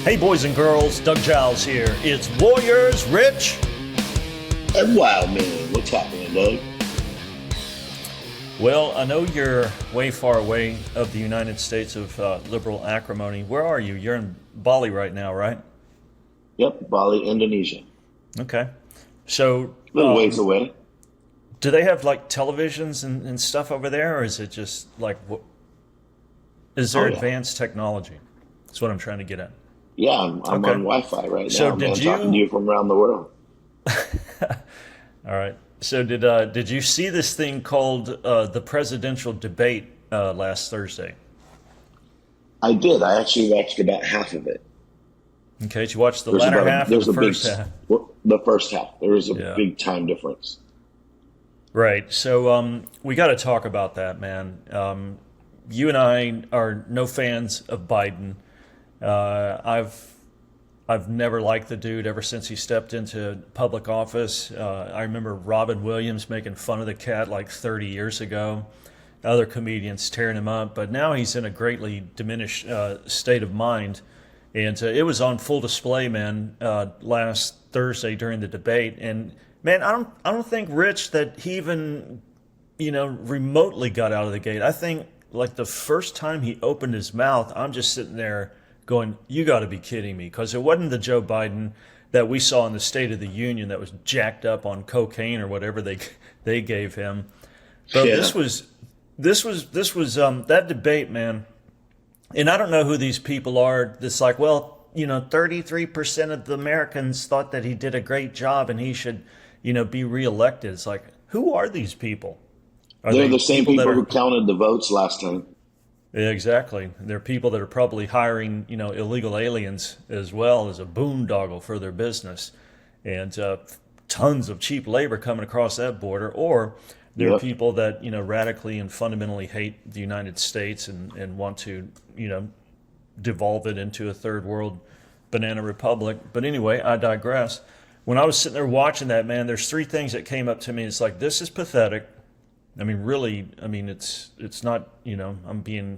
Hey boys and girls, Doug Giles here. It's Warriors, Rich. And Wildmen. What's happening, Doug? Well, I know you're way far away of the United States of liberal acrimony. Where are you? You're in Bali right now, right? Yep, Bali, Indonesia. Okay. So, A little ways away. do they have like televisions and stuff over there, or is it just like, is there Oh, yeah. advanced technology? That's what I'm trying to get at. Yeah, I'm Okay. on Wi-Fi right So now, man. did Talking to you? you from around the world. All right. So did you see this thing called the presidential debate last Thursday? I did. I actually watched about half of it. Okay, did you watch the latter half or the first half? The first half. There was a Yeah. big time difference. Right. So we got to talk about that, man. You and I are no fans of Biden. I've never liked the dude ever since he stepped into public office. I remember Robin Williams making fun of the cat like 30 years ago. Other comedians tearing him up, but now he's in a greatly diminished state of mind, and it was on full display, man, last Thursday during the debate. And man, I don't think, Rich, that he even remotely got out of the gate. I think like the first time he opened his mouth, I'm just sitting there going, you got to be kidding me, because it wasn't the Joe Biden that we saw in the State of the Union that was jacked up on cocaine or whatever they gave him. But Yeah. this was that debate, man. And I don't know who these people are. That's like, well, 33% of the Americans thought that he did a great job and he should, be reelected. It's like, who are these people? Are They're they the same people that are? who counted the votes last time. Yeah, exactly. They're people that are probably hiring, illegal aliens as well as a boondoggle for their business, and tons of cheap labor coming across that border. Or there are Yep. people that radically and fundamentally hate the United States and want to devolve it into a third world banana republic. But anyway, I digress. When I was sitting there watching that, man, there's three things that came up to me. It's like, this is pathetic. I mean, really, it's not, I'm being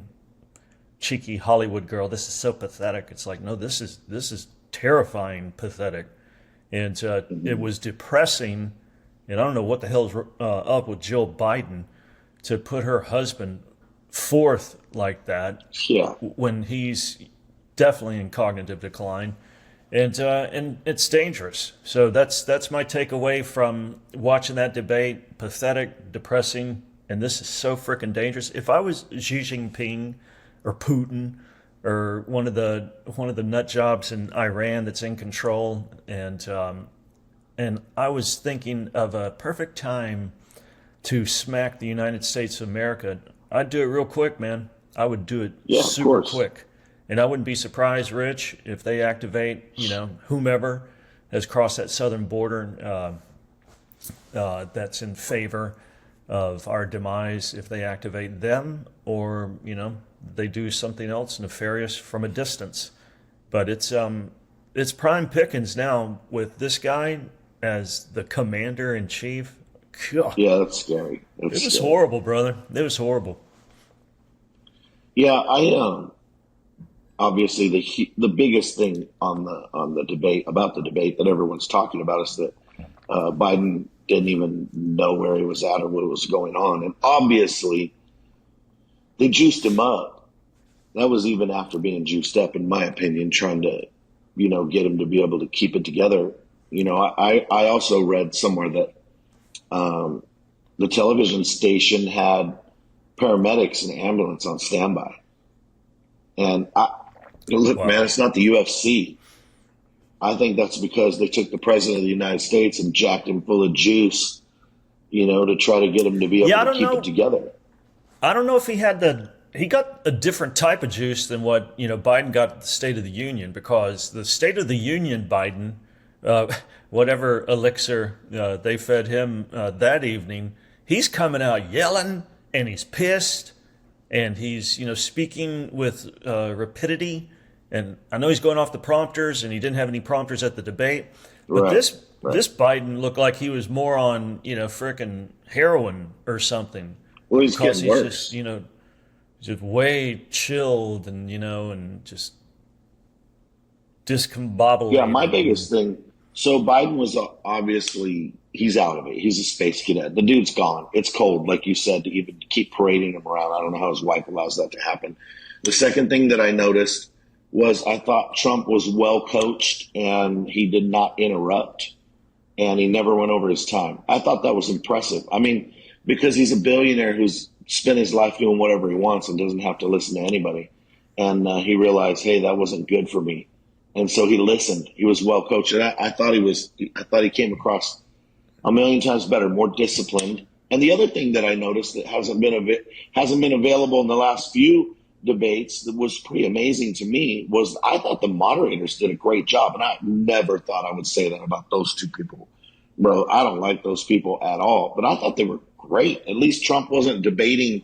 cheeky Hollywood girl. This is so pathetic. It's like, no, this is terrifying pathetic. And it was depressing. And I don't know what the hell's up with Jill Biden to put her husband fourth like that Yeah. when he's definitely in cognitive decline. And it's dangerous. So that's my takeaway from watching that debate. Pathetic, depressing, and this is so freaking dangerous. If I was Xi Jinping or Putin or one of the nut jobs in Iran that's in control, and I was thinking of a perfect time to smack the United States of America, I'd do it real quick, man. I would do it Yeah, of super course. quick. And I wouldn't be surprised, Rich, if they activate, whomever has crossed that southern border that's in favor of our demise, if they activate them, or they do something else nefarious from a distance. But it's prime pickings now with this guy as the commander in chief. God, Yeah, that's scary. it That's was scary. horrible, brother. It was horrible. Yeah, I obviously the biggest thing on the debate about the debate that everyone's talking about is that Biden didn't even know where he was at or what was going on, and obviously they juiced him up. That was even after being juiced up, in my opinion, trying to get him to be able to keep it together. I also read somewhere that the television station had paramedics and ambulance on standby, and look, Wow. man, it's not the UFC. I think that's because they took the president of the United States and jacked him full of juice, to try to get him to be able Yeah, I to don't keep know. it together. I don't know if he got a different type of juice than what Biden got at the State of the Union, because the State of the Union Biden, whatever elixir they fed him that evening, he's coming out yelling and he's pissed and he's speaking with rapidity. And I know he's going off the prompters, and he didn't have any prompters at the debate. But Right, this right. this Biden looked like he was more on frickin' heroin or something, Well, he's because getting he's worse. just way chilled and and just Yeah, my discombobulated. biggest thing. So Biden was obviously he's out of it. He's a space cadet. The dude's gone. It's cold, like you said, to even keep parading him around. I don't know how his wife allows that to happen. The second thing that I noticed was I thought Trump was well coached and he did not interrupt and he never went over his time. I thought that was impressive. I mean, because he's a billionaire who's spent his life doing whatever he wants and doesn't have to listen to anybody. And he realized, hey, that wasn't good for me. And so he listened. He was well coached. And I thought I thought he came across a million times better, more disciplined. And the other thing that I noticed that hasn't been available in the last few debates that was pretty amazing to me was I thought the moderators did a great job. And I never thought I would say that about those two people. Bro, I don't like those people at all. But I thought they were great. At least Trump wasn't debating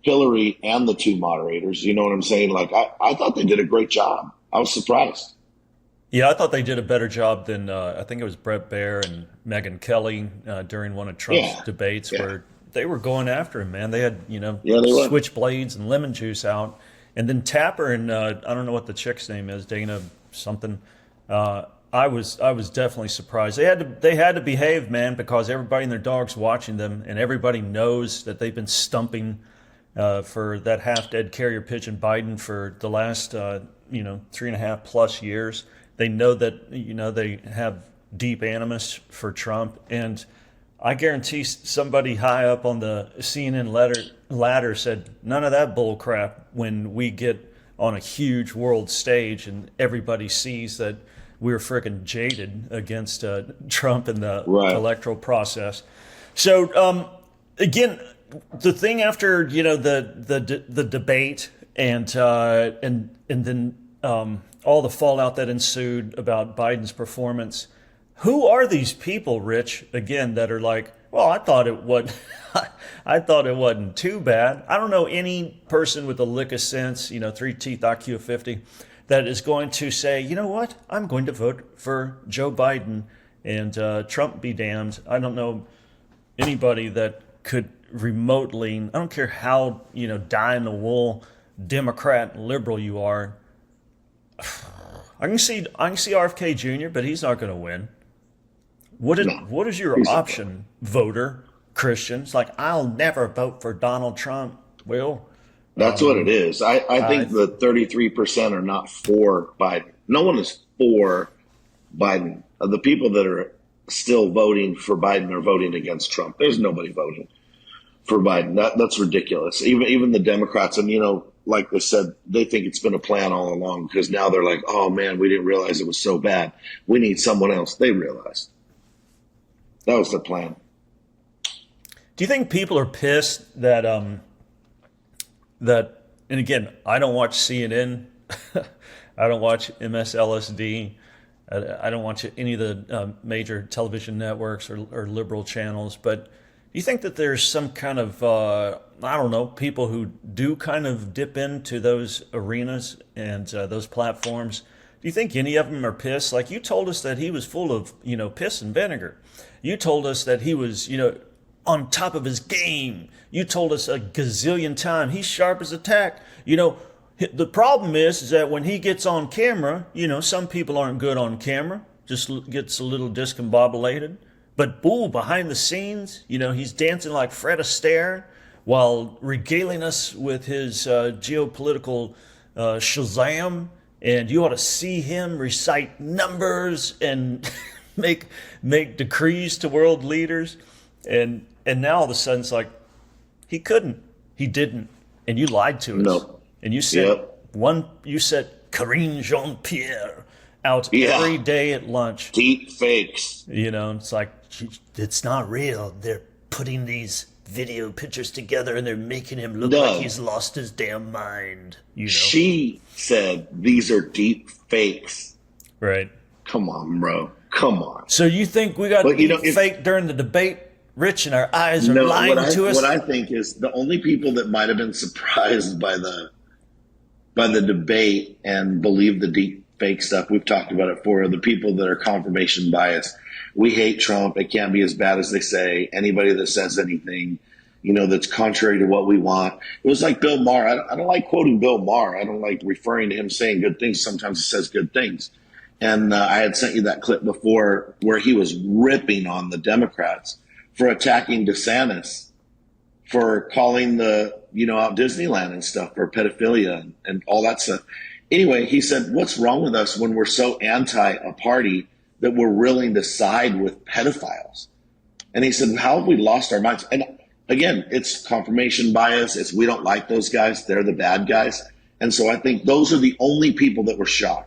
Hillary and the two moderators. You know what I'm saying? Like, I thought they did a great job. I was surprised. Yeah, I thought they did a better job than I think it was Brett Baer and Megyn Kelly during one of Trump's Yeah. debates, Yeah. where they were going after him. Man, they had Yeah, they were. switchblades and lemon juice out, and then Tapper and I don't know what the chick's name is, Dana something. I was definitely surprised. They had to behave, man, because everybody and their dogs watching them, and everybody knows that they've been stumping for that half dead carrier pigeon Biden for the last 3.5 plus years. They know that they have deep animus for Trump, and I guarantee somebody high up on the CNN ladder said none of that bull crap when we get on a huge world stage and everybody sees that we're freaking jaded against Trump in the Right. electoral process. So again, the thing after the debate and then all the fallout that ensued about Biden's performance. Who are these people, Rich? Again, that are like, well, I thought it wasn't too bad. I don't know any person with a lick of sense, 3 teeth IQ of 50, that is going to say, you know what, I'm going to vote for Joe Biden and Trump be damned. I don't know anybody that could remotely. I don't care how die in the wool Democrat liberal you are. I can see RFK Jr., but he's not going to win. What is your He's option, voter, Christian? It's like, I'll never vote for Donald Trump. Well, That's what it is. I think the 33% are not for Biden. No one is for Biden. The people that are still voting for Biden are voting against Trump. There's nobody voting for Biden. That's ridiculous. Even the Democrats, and like they said, they think it's been a plan all along because now they're like, oh man, we didn't realize it was so bad. We need someone else. They realized that was the plan. do you think people are pissed that and again, I don't watch CNN, I don't watch MSLSD, I don't watch any of the major television networks or liberal channels, but do you think that there's some kind of, I don't know, people who do kind of dip into those arenas and those platforms? Do you think any of them are pissed? Like, you told us that he was full of, piss and vinegar. You told us that he was, on top of his game. You told us a gazillion times he's sharp as a tack. The problem is that when he gets on camera, some people aren't good on camera, just gets a little discombobulated. But behind the scenes, he's dancing like Fred Astaire while regaling us with his geopolitical Shazam. And you ought to see him recite numbers and make decrees to world leaders. And now all of a sudden it's like, he couldn't, he didn't, and you lied to us. No. And you said Yep. you said Karine Jean-Pierre out Yeah. every day at lunch. Deep fakes. It's like, it's not real. They're putting these video pictures together and they're making him look No. like he's lost his damn mind. She said these are deep fakes. Right. Come on, bro. Come on. So you think we got But, deep fake during the debate, Rich, and our eyes are No, lying to us? what I think is the only people that might have been surprised by the debate and believe the deep fake stuff, we've talked about it before, are the people that are confirmation biased. We hate Trump. It can't be as bad as they say. Anybody that says anything, that's contrary to what we want. It was like Bill Maher. I don't like quoting Bill Maher. I don't like referring to him saying good things. Sometimes he says good things. And I had sent you that clip before where he was ripping on the Democrats for attacking DeSantis, for calling out Disneyland and stuff for pedophilia and all that stuff. Anyway, he said, what's wrong with us when we're so anti a party that we're willing to side with pedophiles? And he said, how have we lost our minds? And again, it's confirmation bias. It's we don't like those guys. They're the bad guys. And so I think those are the only people that were shocked.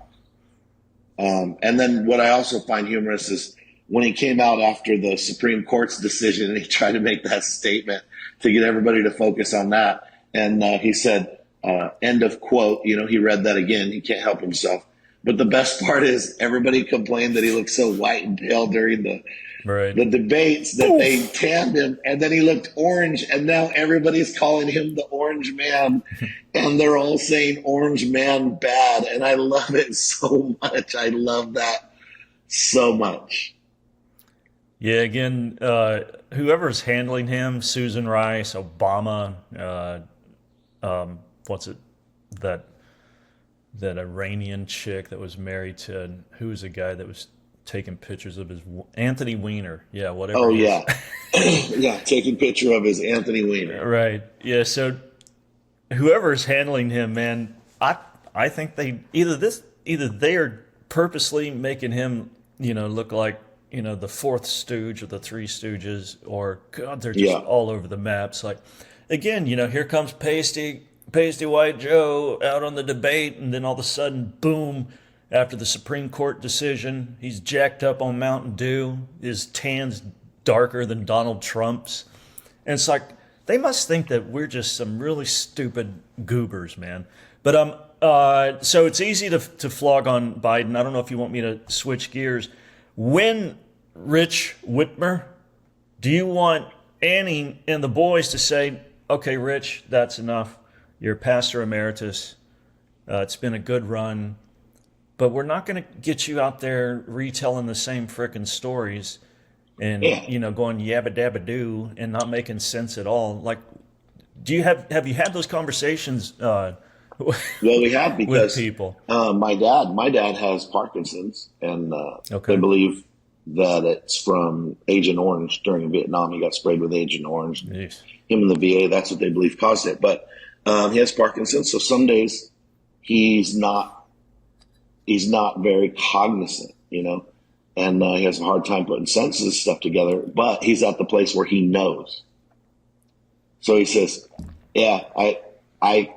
And then what I also find humorous is when he came out after the Supreme Court's decision and he tried to make that statement to get everybody to focus on that. And he said, end of quote, he read that again. He can't help himself. But the best part is everybody complained that he looked so white and pale during the debates that they tanned him, and then he looked orange, and now everybody's calling him the Orange Man, and they're all saying Orange Man bad, and I love it so much. I love that so much. Yeah, again, whoever's handling him, Susan Rice, Obama, that Iranian chick that was married to, who was a guy that was taking pictures of his, Anthony Weiner. Yeah, whatever. Oh, yeah. Yeah, taking picture of his Anthony Weiner. Right. Yeah, so whoever's handling him, man, I think either they are purposely making him, look like, the fourth stooge of the Three Stooges, or God, they're just all over the maps. Like, again, here comes Pasty White Joe out on the debate, and then all of a sudden, boom, after the Supreme Court decision, he's jacked up on Mountain Dew. His tan's darker than Donald Trump's. And it's like, they must think that we're just some really stupid goobers, man. But so it's easy to flog on Biden. I don't know if you want me to switch gears. When Rich Whitmer, do you want Annie and the boys to say, okay, Rich, that's enough. You're pastor emeritus. It's been a good run. But we're not going to get you out there retelling the same frickin' stories and, going yabba dabba doo and not making sense at all. Like, have you had those conversations well, we have, because with people? My dad has Parkinson's, and they believe that it's from Agent Orange during Vietnam. He got sprayed with Agent Orange. Jeez. Him and the VA, that's what they believe caused it. But he has Parkinson's, so some days he's not very cognizant, and he has a hard time putting sentences and stuff together, but he's at the place where he knows. So he says, yeah, I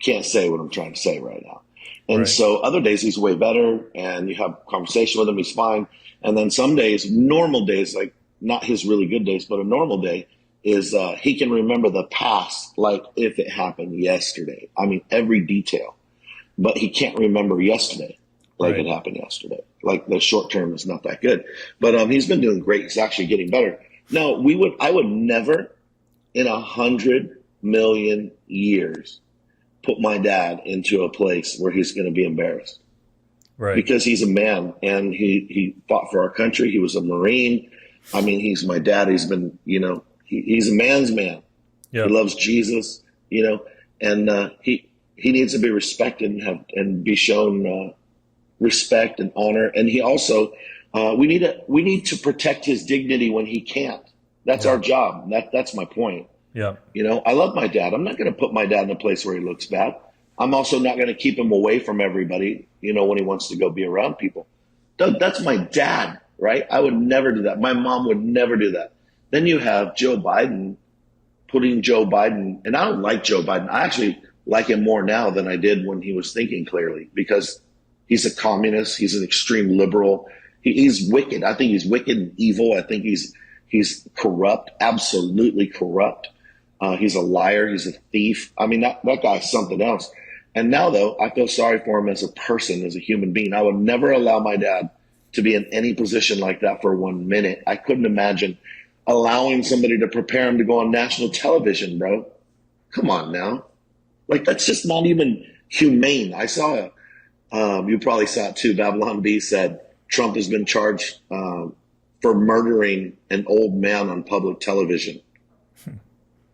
can't say what I'm trying to say right now. And so other days he's way better, and you have conversation with him, he's fine. And then some days, normal days, like not his really good days, but a normal day is he can remember the past like if it happened yesterday. I mean, every detail. But he can't remember yesterday like it happened yesterday. Like the short term is not that good. But he's been doing great. He's actually getting better. Now, I would never in 100 million years put my dad into a place where he's going to be embarrassed. Right. Because he's a man, and he fought for our country. He was a Marine. I mean, he's my dad. He's been, he's a man's man. Yep. He loves Jesus, and he needs to be respected and be shown respect and honor. And he also, we need to protect his dignity when he can't. That's our job. That's my point. Yeah. I love my dad. I'm not going to put my dad in a place where he looks bad. I'm also not going to keep him away from everybody, when he wants to go be around people. That's my dad, right? I would never do that. My mom would never do that. Then you have Joe Biden, putting Joe Biden, and I don't like Joe Biden. I actually like him more now than I did when he was thinking clearly, because he's a communist. He's an extreme liberal. He's wicked. I think he's wicked and evil. I think he's corrupt, absolutely corrupt. He's a liar. He's a thief. I mean, that guy's something else. And now, though, I feel sorry for him as a person, as a human being. I would never allow my dad to be in any position like that for 1 minute. I couldn't imagine allowing somebody to prepare him to go on national television, bro. Come on now. Like, that's just not even humane. I saw you probably saw it too. Babylon B said Trump has been charged for murdering an old man on public television.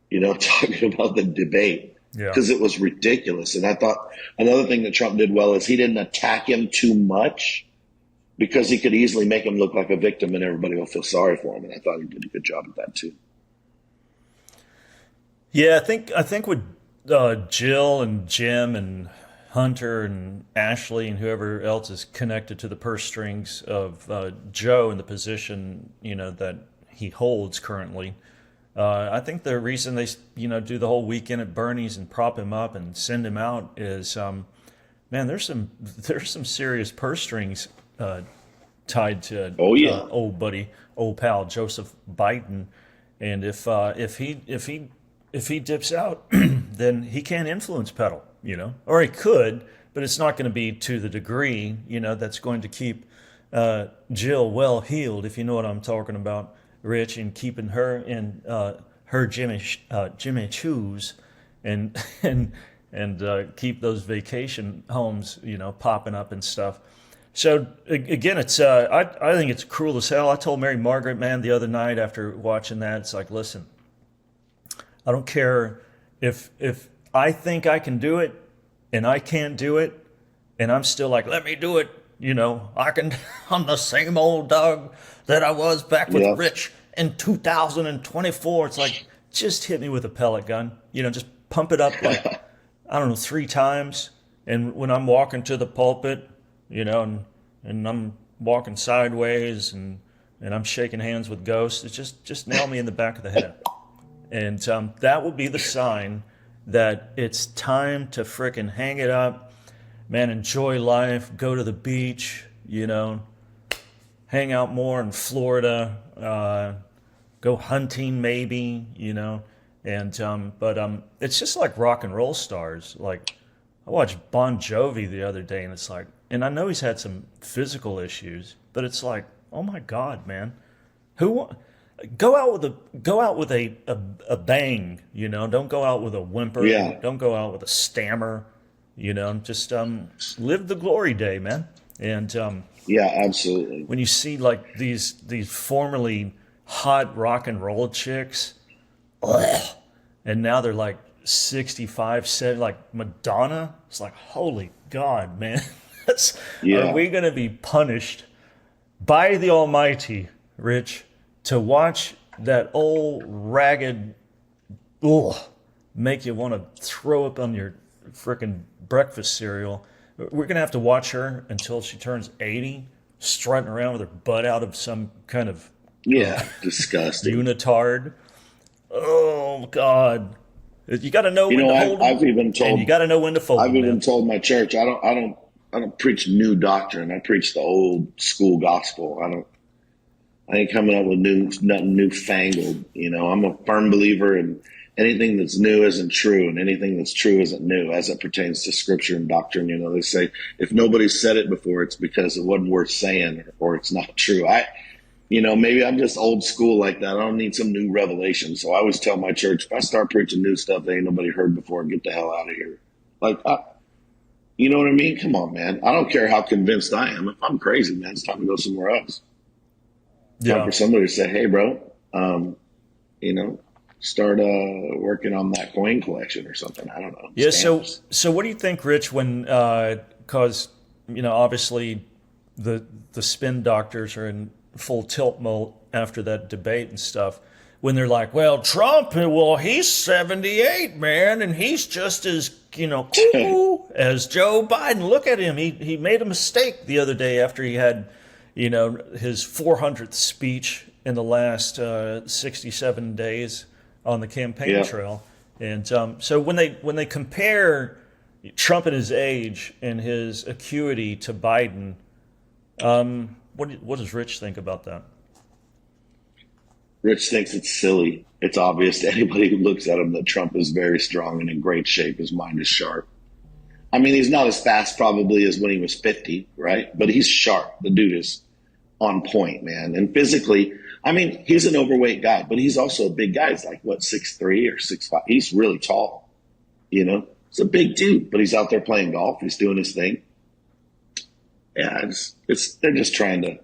Talking about the debate, because it was ridiculous. And I thought another thing that Trump did well is he didn't attack him too much because he could easily make him look like a victim and everybody will feel sorry for him. And I thought he did a good job at that too. Yeah, I think with Jill and Jim and Hunter and Ashley and whoever else is connected to the purse strings of Joe in the position that he holds currently. I think the reason they do the whole weekend at Bernie's and prop him up and send him out is man, there's some serious purse strings tied to Oh yeah. old pal Joseph Biden, and if he dips out, then he can't influence pedal, or he could, but it's not going to be to the degree that's going to keep Jill well heeled, if you know what I'm talking about, Rich, and keeping her in her Jimmy Choo's and and keep those vacation homes popping up and stuff. So again, it's I think it's cruel as hell. I told Mary Margaret, man, the other night after watching that, it's like, listen, I don't care if I think I can do it and I can't do it, and I'm still like, let me do it. I can. I'm the same old dog that I was back with Yeah. Rich in 2024. It's like, just hit me with a pellet gun. Just pump it up like, I don't know, 3 times. And when I'm walking to the pulpit, and I'm walking sideways and I'm shaking hands with ghosts, it's just nail me in the back of the head. And that will be the sign that it's time to frickin' hang it up, man, enjoy life, go to the beach, hang out more in Florida, go hunting maybe, and but it's just like rock and roll stars. Like, I watched Bon Jovi the other day, and it's like, and I know he's had some physical issues, but it's like, oh my God, man, go out with a bang, Don't go out with a whimper. Yeah. Don't go out with a stammer, Just live the glory day, man. And Yeah, absolutely. when you see like these formerly hot rock and roll chicks, ugh, and now they're like 65, 70, like Madonna, it's like, holy God, man. Yeah. Are we going to be punished by the Almighty, Rich, to watch that old ragged, make you want to throw up on your frickin' breakfast cereal? We're going to have to watch her until she turns 80, strutting around with her butt out of some kind of Yeah. Disgusting. unitard. Oh, God. You got to know when to hold I've them, even and told you got to know when to fold I've them, even man. told my church I don't preach new doctrine. I preach the old school gospel. I ain't coming up with nothing newfangled. I'm a firm believer in anything that's new isn't true, and anything that's true isn't new as it pertains to scripture and doctrine. They say if nobody's said it before, it's because it wasn't worth saying or it's not true. Maybe I'm just old school like that. I don't need some new revelation. So I always tell my church, if I start preaching new stuff that ain't nobody heard before, get the hell out of here. Like, you know what I mean? Come on, man. I don't care how convinced I am. If I'm crazy, man, it's time to go somewhere else. Time Yeah. for somebody to say, hey, bro, start working on that coin collection or something. I don't know. Yeah. Stamps. So what do you think, Rich? When because obviously the spin doctors are in full tilt mode after that debate and stuff. When they're like, well, Trump, well, he's 78, man, and he's just as cool as Joe Biden. Look at him. He made a mistake the other day after he had his 400th speech in the last 67 days on the campaign Yeah. trail. And so when they compare Trump and his age and his acuity to Biden, what does Rich think about that? Rich thinks it's silly. It's obvious to anybody who looks at him that Trump is very strong and in great shape. His mind is sharp. I mean, he's not as fast probably as when he was 50, right? But he's sharp. The dude is on point, man. And physically, I mean, he's an overweight guy, but he's also a big guy. He's like, what, 6'3" or 6'5"? He's really tall, He's a big dude, but he's out there playing golf. He's doing his thing. Yeah, they're just trying to,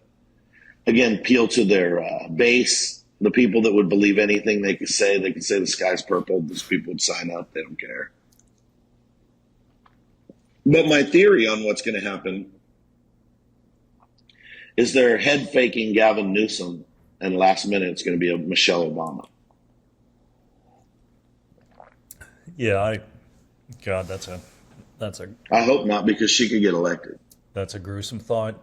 again, appeal to their base. The people that would believe anything they could say the sky's purple. Those people would sign up. They don't care. But my theory on what's going to happen Is there head faking Gavin Newsom, and last minute it's going to be a Michelle Obama? Yeah, God, that's a I hope not, because she could get elected, that's a gruesome thought.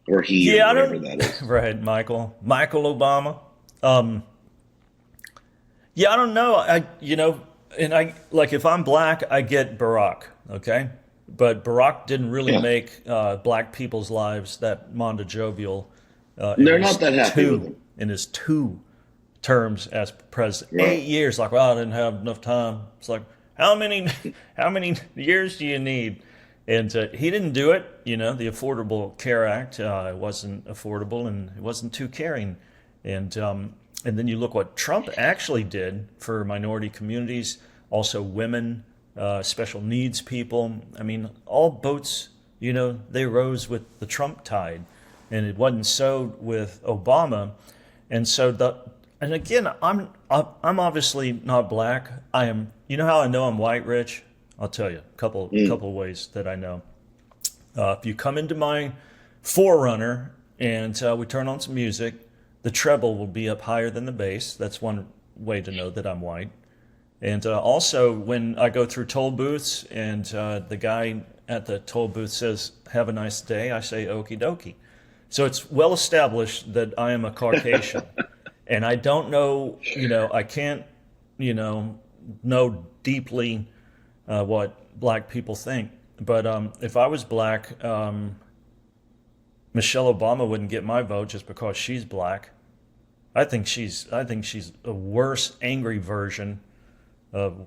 or he, Yeah, or I whatever don't. that is. Right, Michael Obama. Um, yeah, I don't know. And I like if I'm black, I get Barack. Okay, but Barack didn't really Yeah, make black people's lives that jovial they're not that happy with him, in his two terms as president. right? 8 years, like, well, I didn't have enough time. It's like, how many how many years do you need? And he didn't do it. The Affordable Care Act wasn't affordable, and it wasn't too caring. And then you look what Trump actually did for minority communities, also women, special needs people. I mean, all boats, they rose with the Trump tide, and it wasn't so with Obama. And again, I'm obviously not black. I am. You know how I know I'm white, Rich? I'll tell you a couple of ways that I know. If you come into my Forerunner and we turn on some music, the treble will be up higher than the bass. That's one way to know that I'm white. And also, when I go through toll booths and the guy at the toll booth says, "Have a nice day," I say, "Okie dokie." So it's well established that I am a Caucasian. And I don't know, I can't, know deeply what black people think. But if I was black, Michelle Obama wouldn't get my vote just because she's black. I think she's a worse, angry version of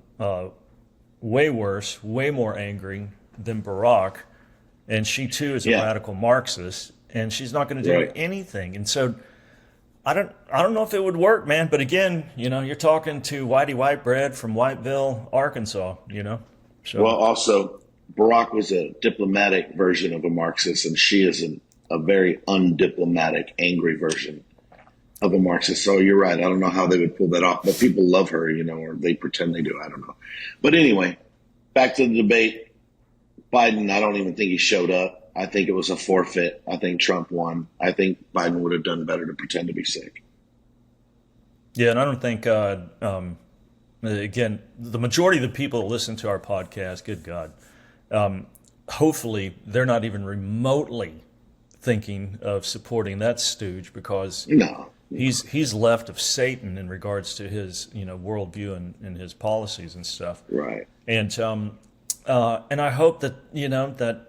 way worse, way more angry than Barack, and she too is a Yeah, radical Marxist, and she's not going to do right. anything. And so I don't know if it would work, man. But again, you're talking to Whitey Whitebread from Whiteville, Arkansas. So Well, also, Barack was a diplomatic version of a Marxist, and she is a very undiplomatic, angry version of a Marxist. So you're right. I don't know how they would pull that off, but people love her, or they pretend they do. I don't know. But anyway, back to the debate. Biden, I don't even think he showed up. I think it was a forfeit. I think Trump won. I think Biden would have done better to pretend to be sick. yeah, and I don't think again the majority of the people that listen to our podcast, good God, hopefully they're not even remotely thinking of supporting that stooge because No, he's left of Satan in regards to his worldview and his policies and stuff. right. And I hope that that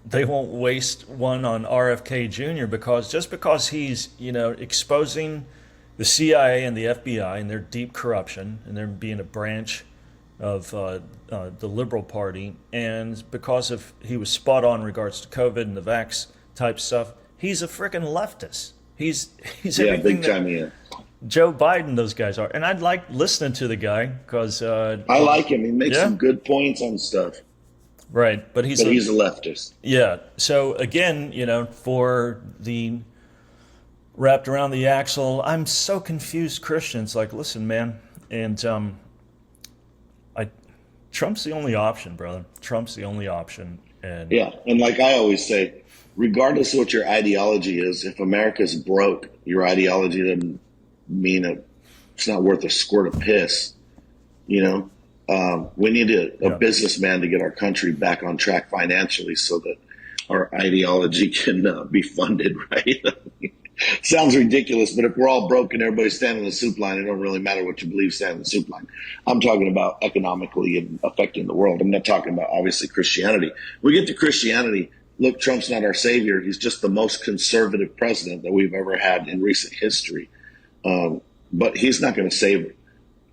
they won't waste one on RFK Jr. because he's exposing the CIA and the FBI and their deep corruption and their being a branch of the liberal party, and because of he was spot on in regards to COVID and the vax type stuff, he's a freaking leftist. He's Yeah, everything big that time. Yeah, Joe Biden, those guys are, and I'd like listening to the guy because I like him. He makes yeah, some good points on stuff, right, but he's but a he's a leftist. yeah. So again, for the wrapped around the axle, I'm so confused. Christians, like, listen, man, and I Trump's the only option, brother. Trump's the only option, and Yeah, and like I always say, regardless of what your ideology is, if America's broke, your ideology doesn't mean it's not worth a squirt of piss. You know, we need a yeah, businessman to get our country back on track financially, so that our ideology can be funded. Right? Sounds ridiculous, but if we're all broke and everybody's standing in the soup line, it don't really matter what you believe, stand in the soup line. I'm talking about economically and affecting the world. I'm not talking about obviously Christianity. We get to Christianity. Look, Trump's not our savior. He's just the most conservative president that we've ever had in recent history. But he's not going to save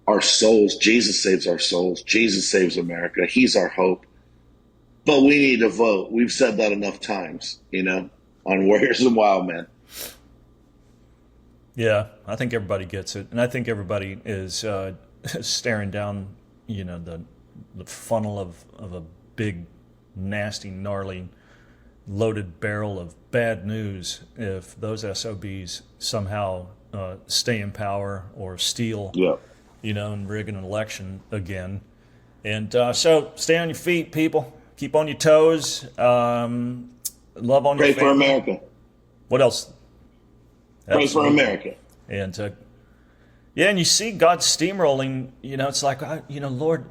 our souls. Jesus saves our souls. Jesus saves America. He's our hope. But we need to vote. We've said that enough times, on Warriors and Wildmen. yeah. I think everybody gets it, and I think everybody is staring down, the funnel of a big, nasty, gnarly, loaded barrel of bad news if those SOBs somehow stay in power or steal, Yeah. and rig an election again. And so stay on your feet, people. Keep on your toes. love on Pray your for family. America. What else? Pray for Absolutely. America. And yeah, and you see God steamrolling. It's like, Lord,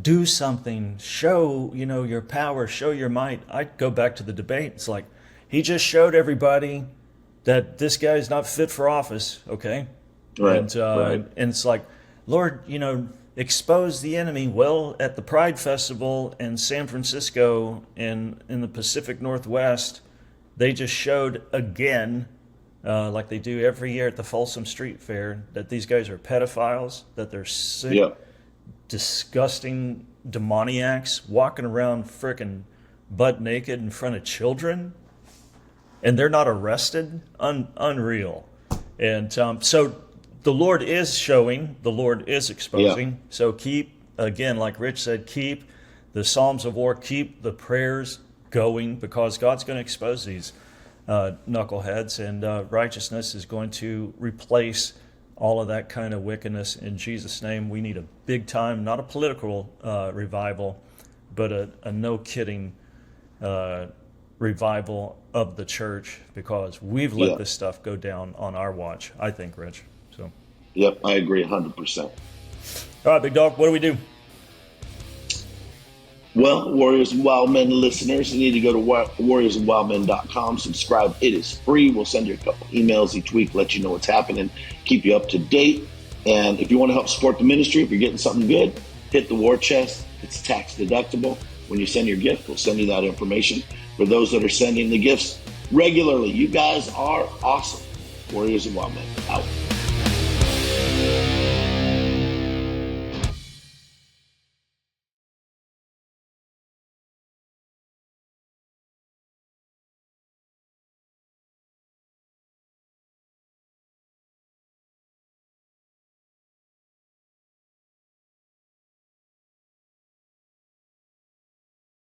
do something. Show, your power. Show your might. I go back to the debate. It's like he just showed everybody that this guy is not fit for office. Okay, Right. and it's like, Lord, expose the enemy. Well, at the Pride Festival in San Francisco and in the Pacific Northwest, they just showed again, like they do every year at the Folsom Street Fair, that these guys are pedophiles, that they're sick, Yeah. disgusting demoniacs walking around frickin' butt naked in front of children, and they're not arrested. Unreal. And so the Lord is showing, the Lord is exposing. Yeah. So keep, again, like Rich said, keep the Psalms of War, keep the prayers going, because God's going to expose these knuckleheads, and righteousness is going to replace all of that kind of wickedness in Jesus' name. We need a big time, not a political revival, but a no kidding revival of the church, because we've let Yeah. this stuff go down on our watch, I think, Rich. So, Yep. I agree 100%. all right, big dog, what do we do? Well, Warriors and Wildmen listeners, you need to go to warriorsandwildmen.com, subscribe. It is free. We'll send you a couple emails each week, let you know what's happening, keep you up to date. And if you want to help support the ministry, if you're getting something good, hit the war chest. It's tax deductible. When you send your gift, we'll send you that information. For those that are sending the gifts regularly, you guys are awesome. Warriors and Wildmen out.